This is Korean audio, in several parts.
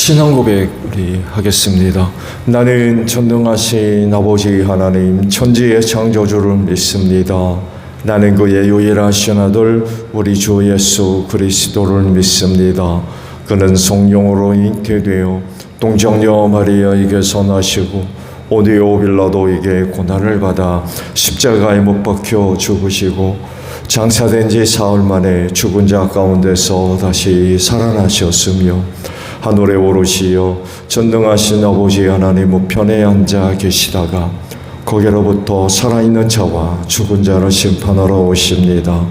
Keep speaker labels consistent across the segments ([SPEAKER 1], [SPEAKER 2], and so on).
[SPEAKER 1] 신앙 고백 우리 하겠습니다. 나는 전능하신 아버지 하나님 천지의 창조주를 믿습니다. 나는 그의 유일하신 아들 우리 주 예수 그리스도를 믿습니다. 그는 성령으로 잉태되어 동정녀 마리아에게서 나시고 오디오 빌라도에게 고난을 받아 십자가에 못 박혀 죽으시고 장사된 지 사흘 만에 죽은 자 가운데서 다시 살아나셨으며 하늘에 오르시어 전능하신 아버지 하나님 우편에 앉아 계시다가 거기로부터 살아있는 자와 죽은 자를 심판하러 오십니다.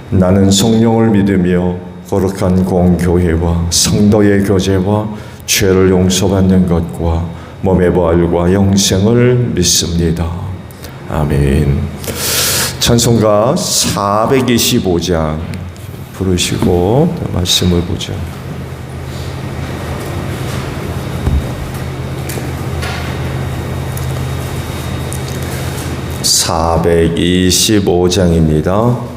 [SPEAKER 1] 나는 성령을 믿으며 거룩한 공교회와 성도의 교제와 죄를 용서받는 것과 몸의 부활과 영생을 믿습니다. 아멘. 찬송가 425장 부르시고 말씀을 보죠. (425장입니다)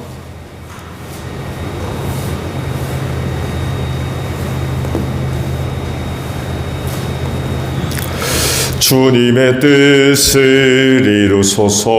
[SPEAKER 1] 주님의 뜻을 이루소서.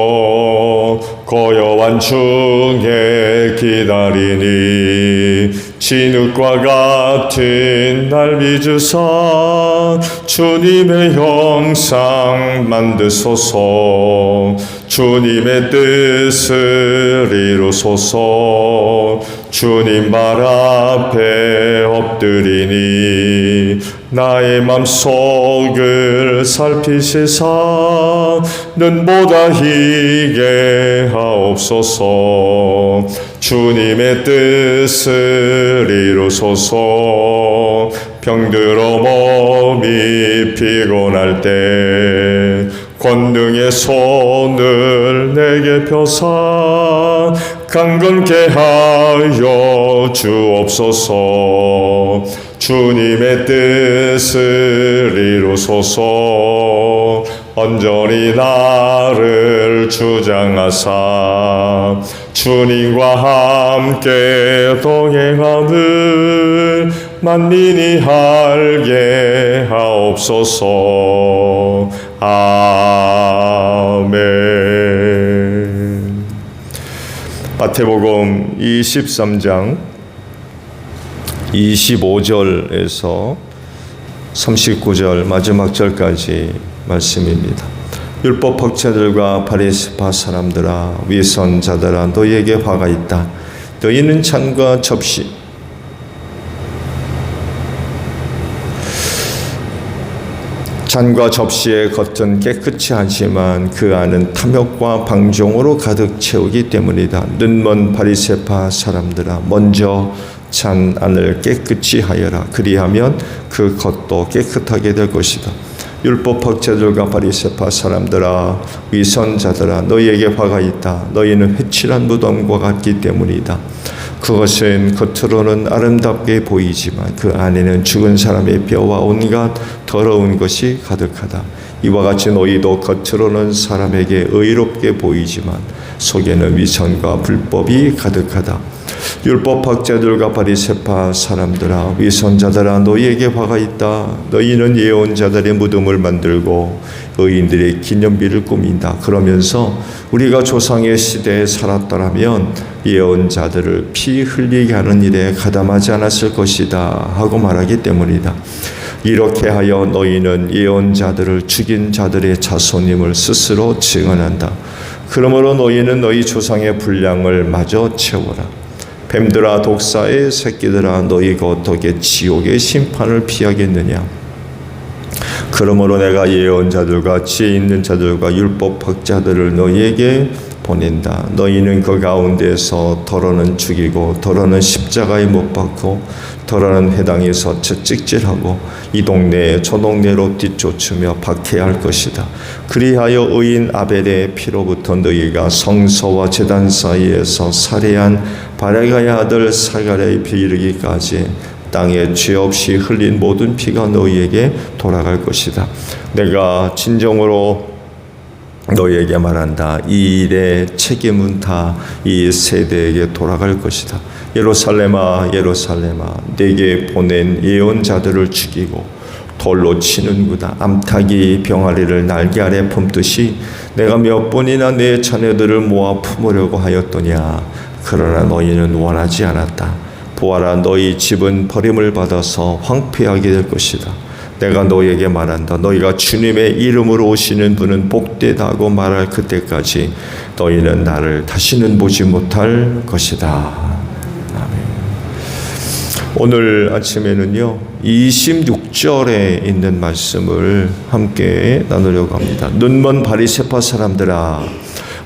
[SPEAKER 1] 고요한 중에 기다리니 진흙과 같은 날 빚으사 주님의 형상 만드소서. 주님의 뜻을 이루소서. 주님 발 앞에 엎드리니 나의 맘속을 살피시사 눈보다 희게 하옵소서. 주님의 뜻을 이루소서. 병들어 몸이 피곤할 때 권능의 손을 내게 펴사 강건케 하여 주옵소서. 주님의 뜻을 이루소서. 온전히 나를 주장하사 주님과 함께 동행함을 만민이 알게 하옵소서. 아멘. 마태복음 23장 25절에서 39절 마지막 절까지 말씀입니다. 율법 학자들과 바리새파 사람들아, 위선자들아, 너희에게 화가 있다. 너희는 잔과 접시, 잔과 접시의 겉은 깨끗이 하지만 그 안은 탐욕과 방종으로 가득 채우기 때문이다. 눈먼 바리새파 사람들아, 먼저 잔 안을 깨끗이 하여라. 그리하면 그 겉도 깨끗하게 될 것이다. 율법 학자들과 바리새파 사람들아, 위선자들아, 너희에게 화가 있다. 너희는 회칠한 무덤과 같기 때문이다. 그것은 겉으로는 아름답게 보이지만 그 안에는 죽은 사람의 뼈와 온갖 더러운 것이 가득하다. 이와 같이 너희도 겉으로는 사람에게 의롭게 보이지만 속에는 위선과 불법이 가득하다. 율법학자들과 바리새파 사람들아, 위선자들아, 너희에게 화가 있다. 너희는 예언자들의 무덤을 만들고 의인들의 기념비를 꾸민다. 그러면서 우리가 조상의 시대에 살았더라면 예언자들을 피 흘리게 하는 일에 가담하지 않았을 것이다 하고 말하기 때문이다. 이렇게 하여 너희는 예언자들을 죽인 자들의 자손임을 스스로 증언한다. 그러므로 너희는 너희 조상의 분량을 마저 채워라. 뱀들아, 독사의 새끼들아, 너희가 어떻게 지옥의 심판을 피하겠느냐. 그러므로 내가 예언자들과 지혜 있는 자들과 율법학자들을 너희에게 보낸다. 너희는 그 가운데서 더러는 죽이고 더러는 십자가에 못 박고 더러는 회당에서 채찍질하고 이 동네에 저 동네로 뒤쫓으며 박해할 것이다. 그리하여 의인 아벨의 피로부터 너희가 성소와 제단 사이에서 살해한 바레가의 아들 사가랴의 피 이르기까지 땅에 죄 없이 흘린 모든 피가 너희에게 돌아갈 것이다. 내가 진정으로 너희에게 말한다. 이 일의 책임은 다 이 세대에게 돌아갈 것이다. 예루살렘아, 예루살렘아, 내게 보낸 예언자들을 죽이고 돌로 치는구나. 암탉이 병아리를 날개 아래 품듯이 내가 몇 번이나 내 자녀들을 모아 품으려고 하였더냐. 그러나 너희는 원하지 않았다. 보아라, 너희 집은 버림을 받아서 황폐하게 될 것이다. 내가 너희에게 말한다. 너희가 주님의 이름으로 오시는 분은 복되다고 말할 그때까지 너희는 나를 다시는 보지 못할 것이다. 오늘 아침에는요 26절에 있는 말씀을 함께 나누려고 합니다. 눈먼 바리새파 사람들아,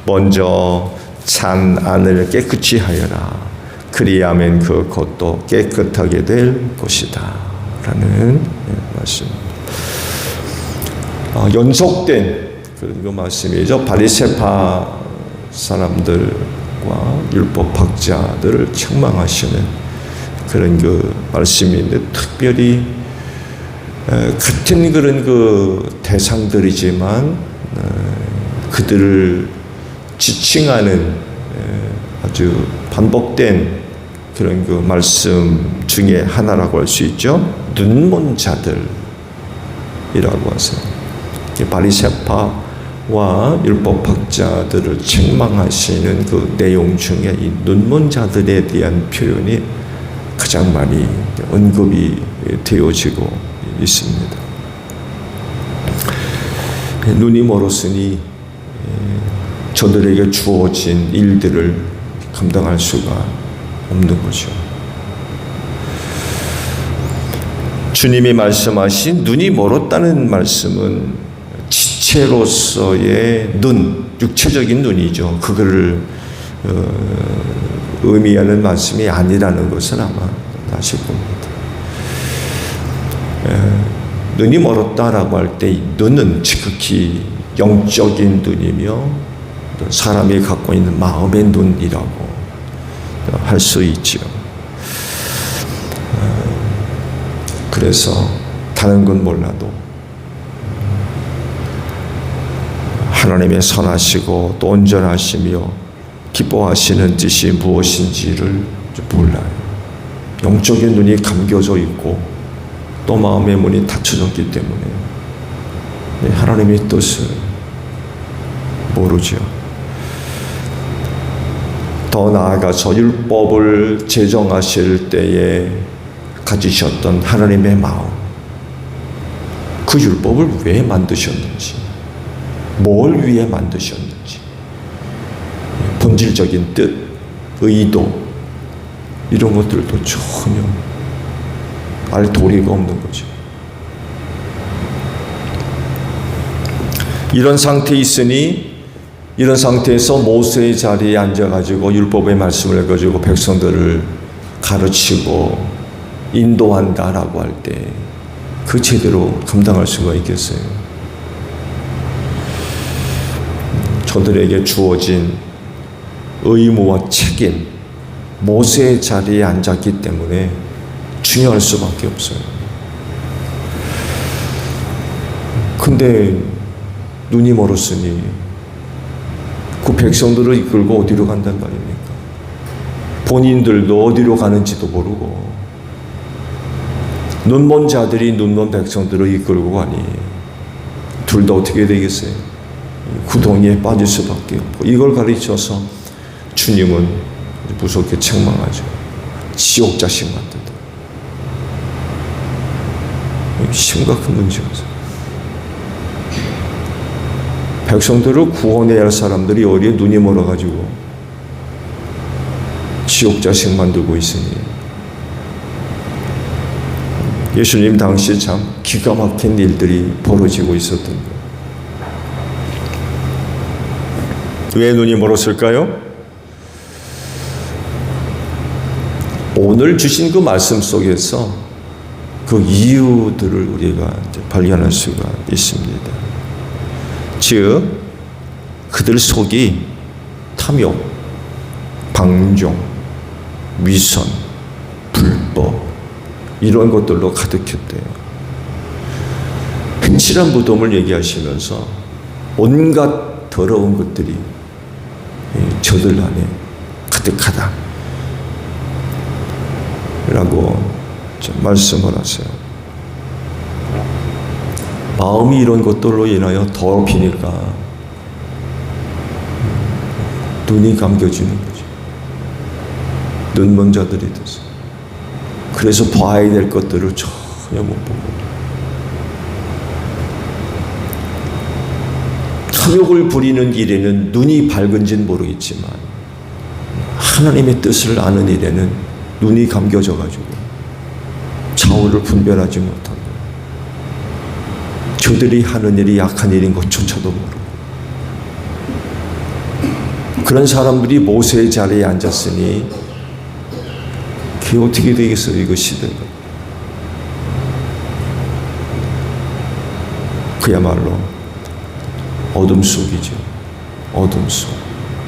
[SPEAKER 1] 먼저 잔 안을 깨끗이 하여라. 그리하면 그 것도 깨끗하게 될 것이다 라는 말씀. 연속된 그런 말씀이죠. 바리새파 사람들과 율법학자들을 책망하시는 그런 그 말씀인데, 특별히 같은 그런 그 대상들이지만 그들을 지칭하는 아주 반복된 그런 그 말씀 중에 하나라고 할 수 있죠. 눈먼 자들이라고 하세요. 바리새파와 율법학자들을 책망하시는 그 내용 중에 이 눈먼 자들에 대한 표현이 가장 많이 언급이 되어지고 있습니다. 눈이 멀었으니 저들에게 주어진 일들을 감당할 수가 없는 거죠. 주님이 말씀하신 눈이 멀었다는 말씀은 지체로서의 눈, 육체적인 눈이죠. 그거를 의미하는 말씀이 아니라는 것을 아마 아실 겁니다. 눈이 멀었다라고 할 때 이 눈은 지극히 영적인 눈이며 사람이 갖고 있는 마음의 눈이라고 할 수 있죠. 그래서 다른 건 몰라도 하나님의 선하시고 또 온전하시며 기뻐하시는 뜻이 무엇인지를 몰라요. 영적인 눈이 감겨져 있고 또 마음의 문이 닫혀졌기 때문에 하나님의 뜻을 모르죠. 더 나아가서 율법을 제정하실 때에 가지셨던 하나님의 마음, 그 율법을 왜 만드셨는지, 뭘 위해 만드셨는지, 본질적인 뜻, 의도, 이런 것들도 전혀 알 도리가 없는 거죠. 이런 상태에 있으니, 이런 상태에서 모세의 자리에 앉아가지고 율법의 말씀을 가지고 백성들을 가르치고 인도한다라고 할 때 그 제대로 감당할 수가 있겠어요? 저들에게 주어진 의무와 책임, 모세의 자리에 앉았기 때문에 중요할 수밖에 없어요. 근데 눈이 멀었으니 그 백성들을 이끌고 어디로 간단 말입니까? 본인들도 어디로 가는지도 모르고 눈먼 자들이 눈먼 백성들을 이끌고 가니 둘 다 어떻게 되겠어요? 구덩이에 빠질 수밖에 없고, 이걸 가르쳐서 주님은 무섭게 책망하죠. 지옥 자식 만든다. 심각한 문제죠. 백성들을 구원해야 할 사람들이 어디에 눈이 멀어가지고 지옥 자식 만들고 있으니, 예수님 당시 참 기가 막힌 일들이 벌어지고 있었던 거예요. 왜 눈이 멀었을까요? 오늘 주신 그 말씀 속에서 그 이유들을 우리가 이제 발견할 수가 있습니다. 즉, 그들 속이 탐욕, 방종, 위선, 불법, 이런 것들로 가득했대요. 흑칠한 무덤을 얘기하시면서 온갖 더러운 것들이 저들 안에 가득하다 라고 말씀을 하세요. 마음이 이런 것들로 인하여 더럽히니까 눈이 감겨지는 거죠. 눈먼 자들이 돼서. 그래서 봐야 될 것들을 전혀 못 보고. 탐욕을 부리는 일에는 눈이 밝은지는 모르겠지만 하나님의 뜻을 아는 일에는 눈이 감겨져가지고 좌우를 분별하지 못하고 저들이 하는 일이 악한 일인 것조차도 모르고 그런 사람들이 모세의 자리에 앉았으니 그게 어떻게 되겠어요? 이거 시대가. 그야말로 어둠 속이죠. 어둠 속.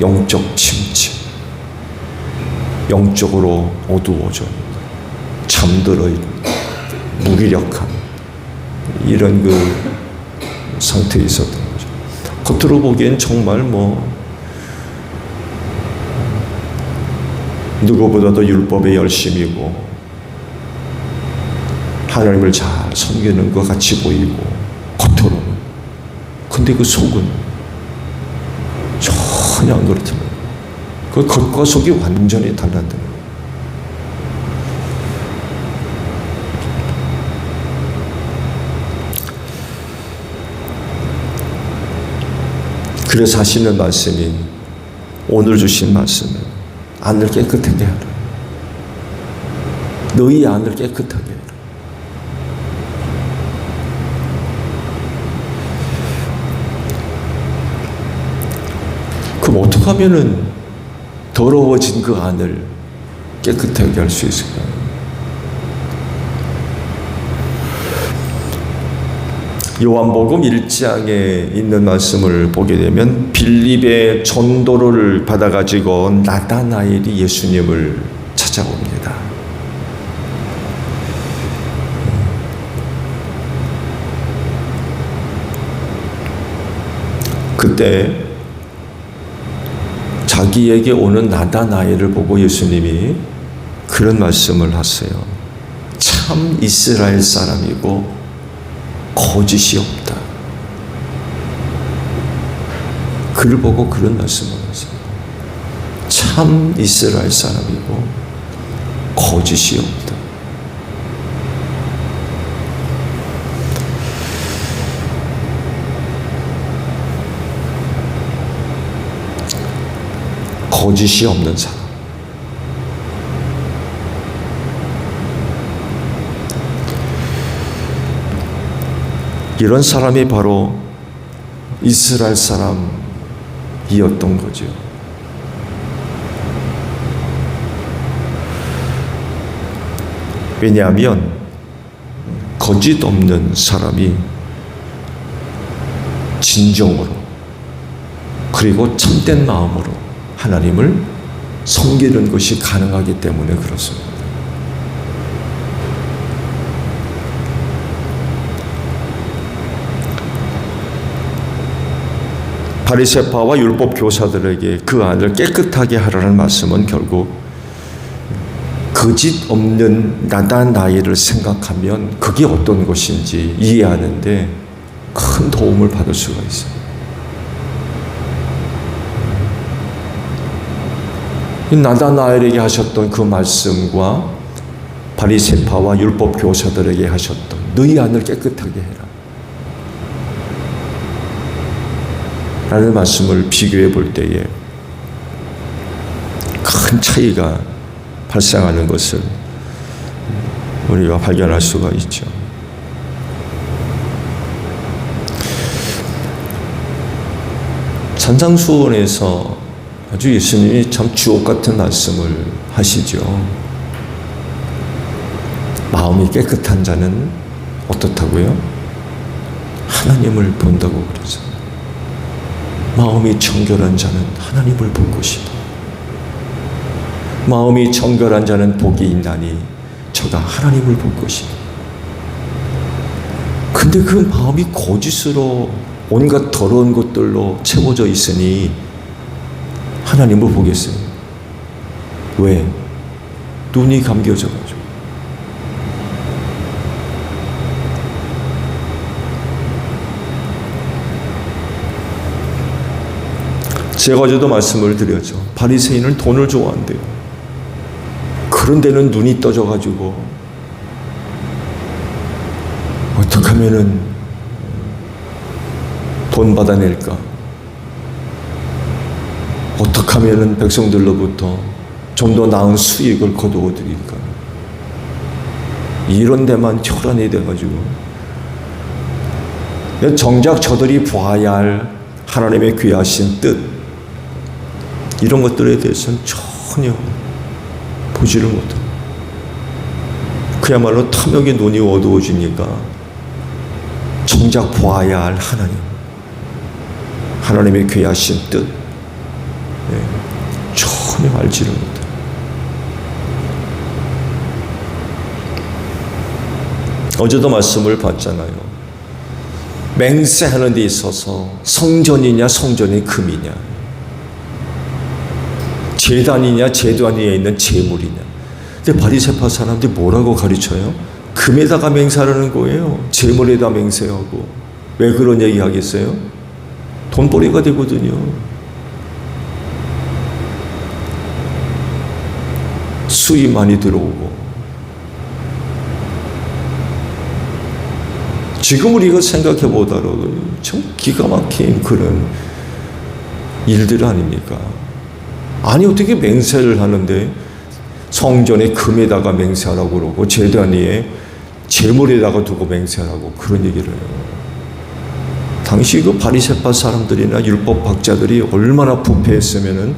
[SPEAKER 1] 영적 침체. 영적으로 어두워져 잠들어 있는 무기력한 이런 그 상태에 있었던 거죠. 겉으로 보기엔 정말 누구보다도 율법에 열심이고 하나님을 잘 섬기는 것 같이 보이고 겉으로는. 근데 그 속은 전혀 안 그렇더라고요. 그 겉과 속이 완전히 달라는 거예요. 그래서 하시는 말씀이 오늘 주신 말씀은 안을 깨끗하게 하라. 너희 안을 깨끗하게 해라. 그럼 어떻게 하면은 더러워진 그 안을 깨끗하게 할 수 있을까요? 요한복음 1장에 있는 말씀을 보게 되면 빌립의 전도를 받아가지고 나다나엘이 예수님을 찾아옵니다. 그때 자기에게 오는 나다나엘을 보고 예수님이 그런 말씀을 하세요. 참 이스라엘 사람이고 거짓이 없다. 그를 보고 그런 말씀을 하세요. 참 이스라엘 사람이고 거짓이 없다. 거짓이 없는 사람. 이런 사람이 바로 이스라엘 사람이었던 거죠. 왜냐하면 거짓 없는 사람이 진정으로 그리고 참된 마음으로 하나님을 섬기는 것이 가능하기 때문에 그렇습니다. 바리새파와 율법 교사들에게 그 안을 깨끗하게 하라는 말씀은 결국 거짓 없는 나다나엘을 생각하면 그게 어떤 것인지 이해하는데 큰 도움을 받을 수가 있어요. 나다나엘에게 하셨던 그 말씀과 바리새파와 율법 교사들에게 하셨던 너희 안을 깨끗하게 해라 라는 말씀을 비교해 볼 때에 큰 차이가 발생하는 것을 우리가 발견할 수가 있죠. 산상수훈에서 아주 예수님이 참 주옥 같은 말씀을 하시죠. 마음이 깨끗한 자는 어떻다고요? 하나님을 본다고 그러죠. 마음이 정결한 자는 하나님을 볼 것이다. 마음이 정결한 자는 복이 있나니 저가 하나님을 볼 것이다. 근데 그 마음이 거짓으로 온갖 더러운 것들로 채워져 있으니 하나님을 보겠어요. 왜? 눈이 감겨져가지고. 제가 어제도 말씀을 드렸죠. 바리새인은 돈을 좋아한대요. 그런 데는 눈이 떠져가지고 어떻게 하면은 돈 받아낼까? 어떻게 하면은 백성들로부터 좀 더 나은 수익을 거두어 드릴까? 이런 데만 혈안이 돼가지고 정작 저들이 봐야 할 하나님의 귀하신 뜻, 이런 것들에 대해서는 전혀 보지를 못해요. 그야말로 탐욕의 눈이 어두워지니까 정작 봐야 할 하나님의 귀하신 뜻, 전혀 알지를 못해요. 어제도 말씀을 봤잖아요. 맹세하는 데 있어서 성전이냐 성전의 금이냐, 제단이냐 제단 위에 있는 제물이냐. 근데 바리새파 사람들이 뭐라고 가르쳐요? 금에다가 맹세하라는 거예요. 제물에다 맹세하고. 왜 그런 얘기 하겠어요? 돈벌이가 되거든요. 수입 많이 들어오고. 지금 우리가 생각해 보더라도 참 기가 막힌 그런 일들 아닙니까? 아니, 어떻게 맹세를 하는데 성전에 금에다가 맹세하라고 그러고 제단 위에 제물에다가 두고 맹세하라고 그런 얘기를 해요. 당시 그 바리새파 사람들이나 율법학자들이 얼마나 부패했으면은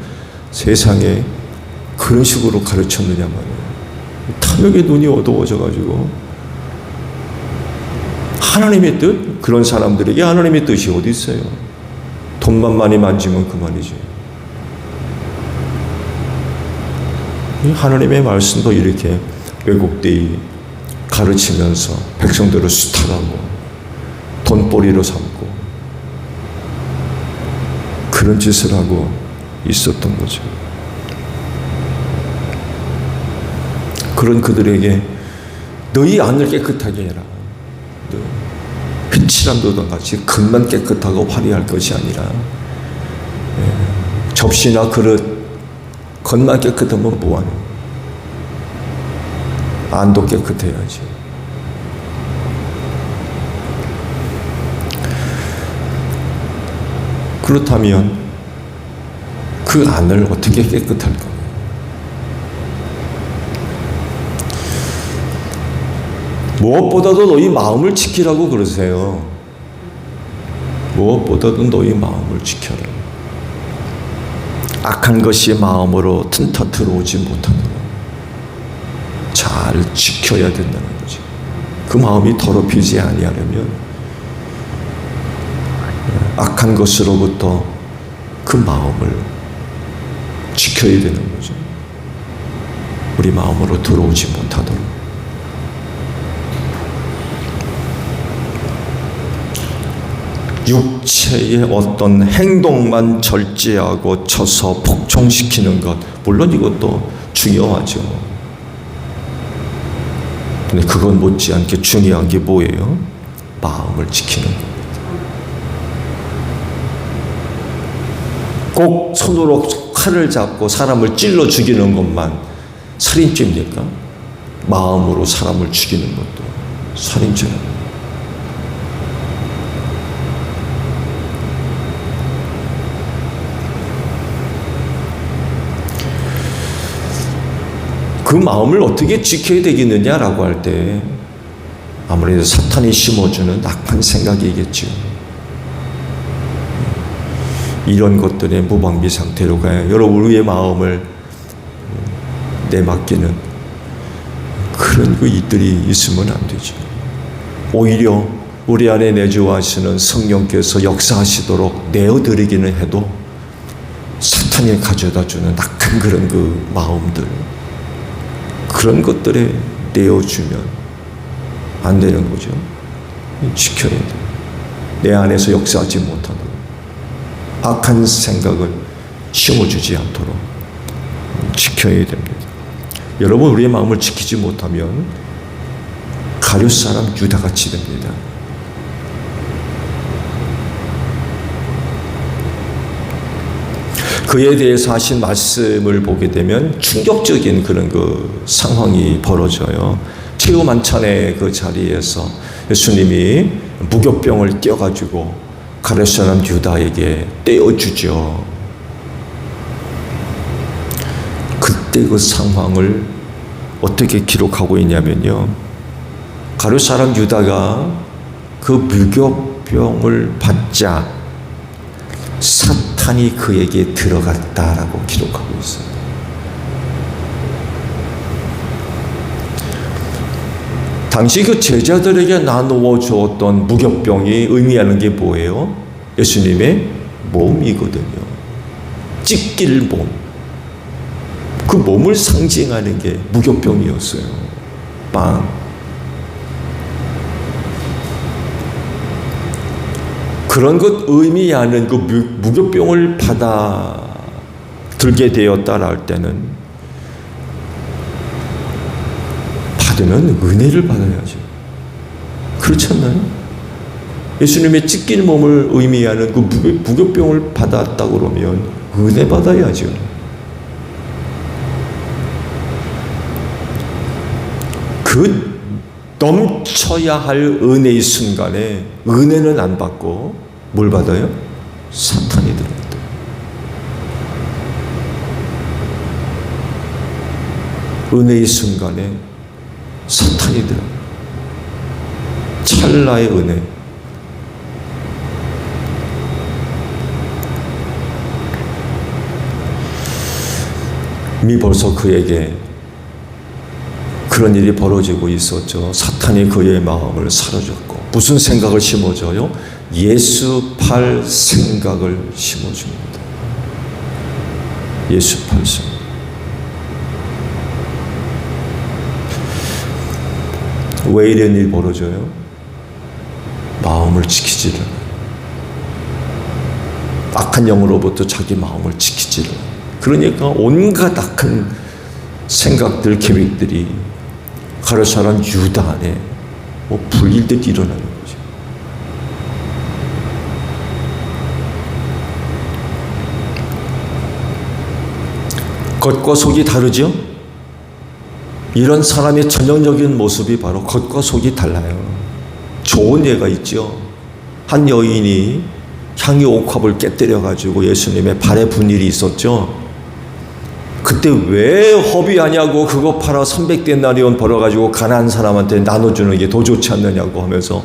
[SPEAKER 1] 세상에 그런 식으로 가르쳤느냐 말이에요. 탐욕의 눈이 어두워져가지고 하나님의 뜻? 그런 사람들에게 하나님의 뜻이 어디 있어요? 돈만 많이 만지면 그만이지. 하나님의 말씀도 이렇게 왜곡되이 가르치면서 백성들을 수탈하고 돈벌이로 삼고 그런 짓을 하고 있었던 거죠. 그런 그들에게 너희 안을 깨끗하게 해라. 휘칠함도 같이 금만 깨끗하고 화려할 것이 아니라 접시나 그릇 겉만 깨끗하면 뭐하냐. 안도 깨끗해야지. 그렇다면 그 안을 어떻게 깨끗할까? 무엇보다도 너희 마음을 지키라고 그러세요. 무엇보다도 너희 마음을 지켜라. 악한 것이 마음으로 틈타 들어오지 못하도록 잘 지켜야 된다는 거지. 그 마음이 더럽히지 아니하려면 악한 것으로부터 그 마음을 지켜야 되는 거죠. 우리 마음으로 들어오지 못하도록. 육체의 어떤 행동만 절제하고 쳐서 복종시키는 것, 물론 이것도 중요하죠. 근데 그건 못지않게 중요한 게 뭐예요? 마음을 지키는 겁니다. 꼭 손으로 칼을 잡고 사람을 찔러 죽이는 것만 살인죄입니까? 마음으로 사람을 죽이는 것도 살인죄입니다. 그 마음을 어떻게 지켜야 되겠느냐라고 할 때 아무래도 사탄이 심어주는 악한 생각이겠죠. 이런 것들의 무방비 상태로 가야 여러분 우리의 마음을 내맡기는 그런 그 일들이 있으면 안 되죠. 오히려 우리 안에 내주하시는 성령께서 역사하시도록 내어드리기는 해도 사탄이 가져다주는 악한 그런 그 마음들, 그런 것들에 내어주면 안 되는 거죠. 지켜야 돼요. 내 안에서 역사하지 못하도록 악한 생각을 심어주지 않도록 지켜야 됩니다. 여러분 우리의 마음을 지키지 못하면 가룟 사람 유다같이 됩니다. 그에 대해서 하신 말씀을 보게 되면 충격적인 그런 그 상황이 벌어져요. 최후 만찬의 그 자리에서 예수님이 무교병을 떼어가지고 가룟 사람 유다에게 떼어주죠. 그때 그 상황을 어떻게 기록하고 있냐면요. 가룟 사람 유다가 그 무교병을 받자 사탄이 그에게 들어갔다라고 기록하고 있어요. 당시 그 제자들에게 나누어 주었던 무교병이 의미하는 게 뭐예요? 예수님의 몸이거든요. 찢길 몸. 그 몸을 상징하는 게 무교병이었어요. 빵. 그런 것 의미하는 그 무교병을 받아 들게 되었다라 할 때는 받으면 은혜를 받아야죠. 그렇지 않나요? 예수님의 찢길 몸을 의미하는 그 무교병을 받았다 그러면 은혜 받아야죠. 그 넘쳐야 할 은혜의 순간에 은혜는 안 받고 뭘 받아요? 사탄이 들어온다. 은혜의 순간에 사탄이 들어. 찰나의 은혜. 이미 벌써 그에게 그런 일이 벌어지고 있었죠. 사탄이 그의 마음을 사로잡고 무슨 생각을 심어줘요? 예수 팔 생각을 심어줍니다. 예수 팔 생각. 왜 이런 일이 벌어져요? 마음을 지키지를 않아요. 악한 영으로부터 자기 마음을 지키지를 않아요. 그러니까 온갖 악한 생각들, 계획들이 가룟 사람 유다 안에 불일듯 일어나는 거죠. 겉과 속이 다르죠? 이런 사람의 전형적인 모습이 바로 겉과 속이 달라요. 좋은 예가 있죠. 한 여인이 향유 옥합을 깨뜨려가지고 예수님의 발에 분 일이 있었죠. 그때 왜 허비하냐고 그거 팔아 300데나리온 벌어가지고 가난한 사람한테 나눠주는 게 더 좋지 않느냐고 하면서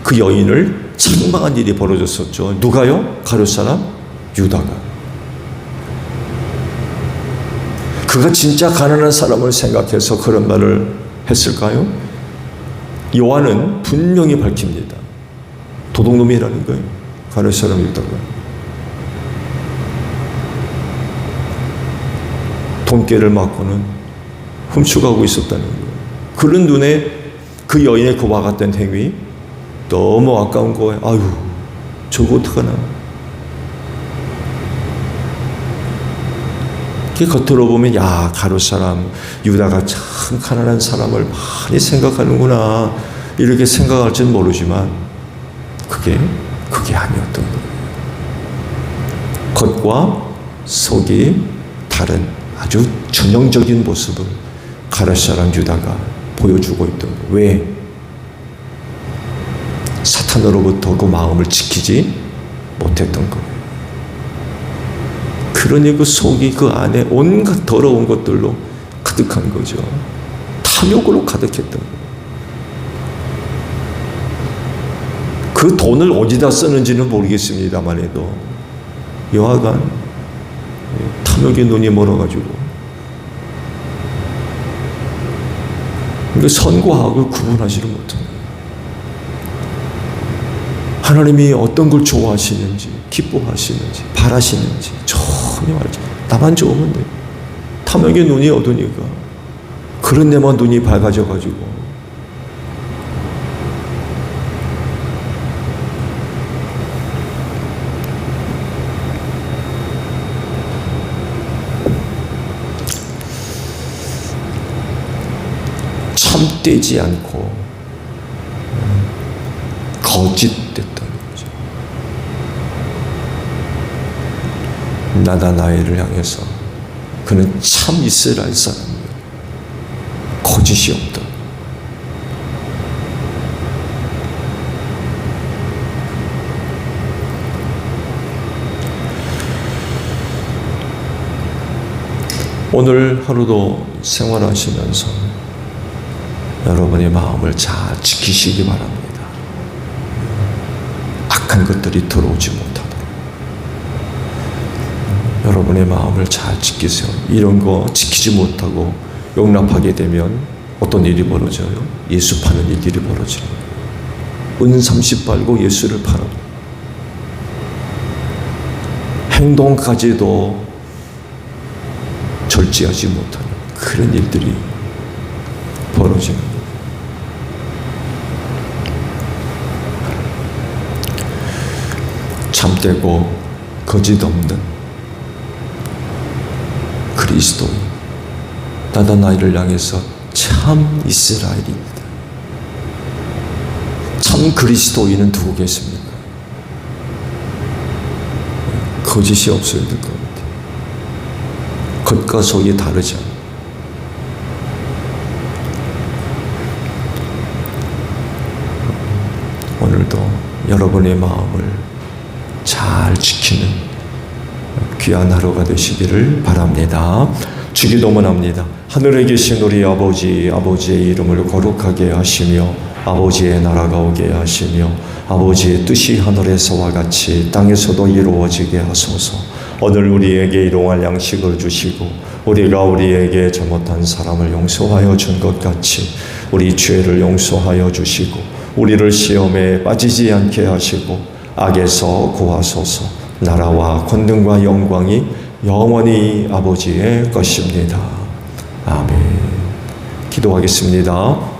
[SPEAKER 1] 그 여인을 책망한 일이 벌어졌었죠. 누가요? 가룟 사람 유다가. 그가 진짜 가난한 사람을 생각해서 그런 말을 했을까요? 요한은 분명히 밝힙니다. 도둑놈이라는 거예요. 가룟 사람 유다가. 돈깨를 맞고는 훔쳐가고 있었다는 거예요. 그런 눈에 그 여인의 그와 같은 행위 너무 아까운 거예요. 아유, 저거 어떡하나. 겉으로 보면 야, 가룟 사람 유다가 참 가난한 사람을 많이 생각하는구나 이렇게 생각할지는 모르지만 그게 아니었던 거예요. 겉과 속이 다른 아주 전형적인 모습을 가룟 사람 유다가 보여주고 있던 거예요. 왜? 사탄으로부터 그 마음을 지키지 못했던 거예요. 그러니 그 속이 그 안에 온갖 더러운 것들로 가득한 거죠. 탐욕으로 가득했던 거예요. 그 돈을 어디다 쓰는지는 모르겠습니다만 해도 여하간 탐욕의 눈이 멀어가지고 선과 악을 구분하지를 못한 거예요. 하나님이 어떤 걸 좋아하시는지 기뻐하시는지 바라시는지 전혀 알지. 나만 좋으면 돼. 탐욕의 눈이 어두니까 그런 데만 눈이 밝아져가지고 참되지 않고 거짓됐다는 거죠. 나다나엘을 향해서 그는 참 이스라엘 사람이요 거짓이 없다. 오늘 하루도 생활하시면서 여러분의 마음을 잘 지키시기 바랍니다. 악한 것들이 들어오지 못하도록 여러분의 마음을 잘 지키세요. 이런 거 지키지 못하고 용납하게 되면 어떤 일이 벌어져요? 예수 파는 일들이 벌어져요. 은 30 빨고 예수를 팔아. 행동까지도 절제하지 못하는 그런 일들이 벌어집니다. 참되고 거짓 없는 그리스도인 나다나엘을 향해서 참 이스라엘입니다. 참 그리스도인은 두고 계십니다. 거짓이 없어야 될 것 같아요. 겉과 속이 다르죠. 오늘도 여러분의 마음을 잘 지키는 귀한 하루가 되시기를 바랍니다. 주기도문 합니다. 하늘에 계신 우리 아버지, 아버지의 이름을 거룩하게 하시며 아버지의 나라가 오게 하시며 아버지의 뜻이 하늘에서와 같이 땅에서도 이루어지게 하소서. 오늘 우리에게 일용할 양식을 주시고 우리가 우리에게 잘못한 사람을 용서하여 준 것 같이 우리 죄를 용서하여 주시고 우리를 시험에 빠지지 않게 하시고 악에서 구하소서. 나라와 권능과 영광이 영원히 아버지의 것입니다. 아멘. 기도하겠습니다.